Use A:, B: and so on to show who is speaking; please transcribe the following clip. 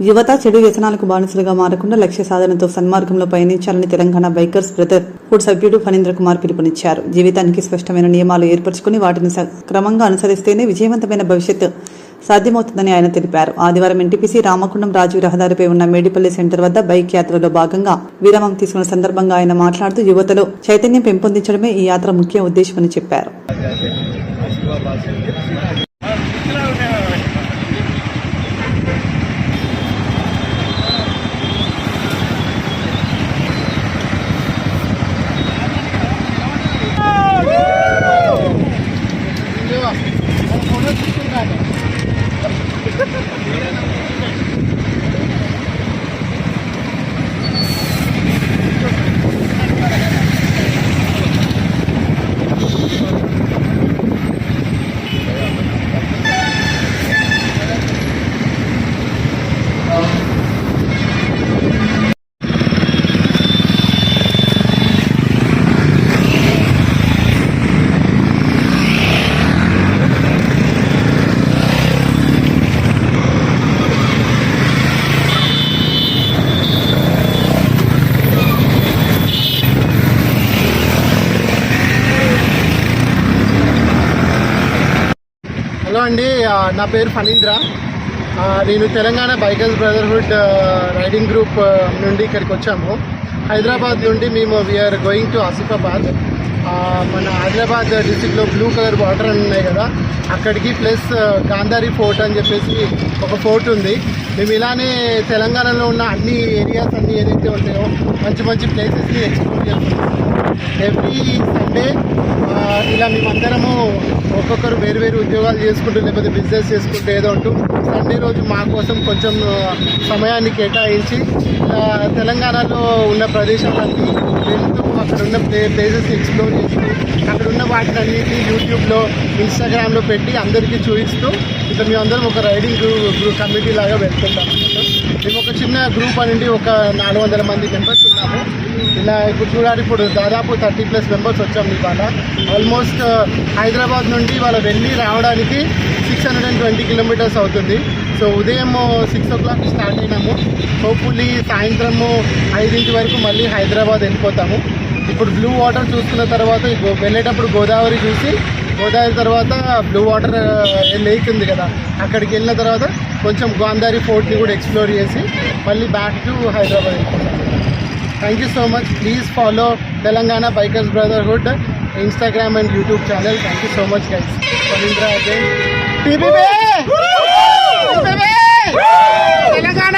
A: యువత చెడు వ్యసనాలకు బానిసలుగా మారకుండా లక్ష్య సాధనతో సన్మార్గంలో పయనించాలని తెలంగాణ బైకర్స్ బ్రదర్హుడ్ సభ్యుడు ఫణీంద్ర కుమార్ పిలుపునిచ్చారు. జీవితానికి స్పష్టమైన నియమాలు ఏర్పరచుకుని వాటిని క్రమంగా అనుసరిస్తేనే విజయవంతమైన భవిష్యత్తు సాధ్యమవుతుందని ఆయన తెలిపారు. ఆదివారం ఎన్టీపీసీ రామకుండం రాజీవ్ రహదారిపై ఉన్న మేడిపల్లి సెంటర్ వద్ద బైక్ యాత్రలో భాగంగా విరామం తీసుకున్న సందర్భంగా ఆయన మాట్లాడుతూ యువతలో చైతన్యం పెంపొందించడమే ఈ యాత్ర ముఖ్య ఉద్దేశమని చెప్పారు.
B: హలో అండి, నా పేరు ఫణీంద్ర. నేను Telangana bikers brotherhood riding group నుండి ఇక్కడికి వచ్చాము. హైదరాబాద్ నుండి మేము వీఆర్ గోయింగ్ టు ఆసిఫాబాద్. మన హైదరాబాద్ డిస్టిక్లో బ్లూ కలర్ వాటర్ అని ఉన్నాయి కదా, అక్కడికి ప్లస్ గాంధారి ఫోర్ట్ అని చెప్పేసి ఒక ఫోర్ట్ ఉంది. మేము ఇలానే తెలంగాణలో ఉన్న అన్ని ఏరియాస్ అన్నీ ఏదైతే ఉంటాయో మంచి మంచి ప్లేసెస్ని ఎక్స్ప్లోర్ చేస్తున్నాము. ఎవ్రీ సండే ఇలా మేమందరము ఒక్కొక్కరు వేరు వేరు ఉద్యోగాలు చేసుకుంటూ లేకపోతే బిజినెస్ చేసుకుంటూ ఏదో ఉంటూ సండే రోజు మా కోసం కొంచెం సమయాన్ని కేటాయించి తెలంగాణలో ఉన్న ప్రదేశాలన్నీ వెళ్తూ అక్కడ ఉన్న ప్లేసెస్ ఎక్స్ప్లోర్ చేస్తూ అక్కడ ఉన్న వాటిని అన్నిటి యూట్యూబ్లో ఇన్స్టాగ్రామ్లో పెట్టి అందరికీ చూపిస్తూ ఇక మేమందరం ఒక రైడింగ్ గ్రూప్ కమిటీ లాగా వెళ్తుంటాం అన్నమాట. మేము ఒక చిన్న గ్రూప్ అనేది ఒక 400 మంది మెంబర్స్ ఉన్నాము. ఇలా ఇప్పుడు చూడాలి, ఇప్పుడు దాదాపు 30+ మెంబర్స్ వచ్చాము. ఇవాళ ఆల్మోస్ట్ హైదరాబాద్ నుండి ఇవాళ వెళ్ళి రావడానికి 620 కిలోమీటర్స్ అవుతుంది. సో ఉదయం 6 o'clock స్టార్ట్ అయినాము. హోప్ఫుల్లీ సాయంత్రము 5 వరకు మళ్ళీ హైదరాబాద్ వెళ్ళిపోతాము. ఇప్పుడు బ్లూ వాటర్ చూసుకున్న తర్వాత వెళ్ళేటప్పుడు గోదావరి చూసి, గోదావరి తర్వాత బ్లూ వాటర్ లేక్ ఉంది కదా, అక్కడికి వెళ్ళిన తర్వాత కొంచెం గాంధారి ఫోర్ట్ని కూడా ఎక్స్ప్లోర్ చేసి మళ్ళీ బ్యాక్ టు హైదరాబాద్ వెళ్ళిపోతాము. Thank you so much. Please follow Telangana bikers brotherhood Instagram and YouTube channel. Thank you so much, guys. Fahindra again. TBB! TBB! Telangana!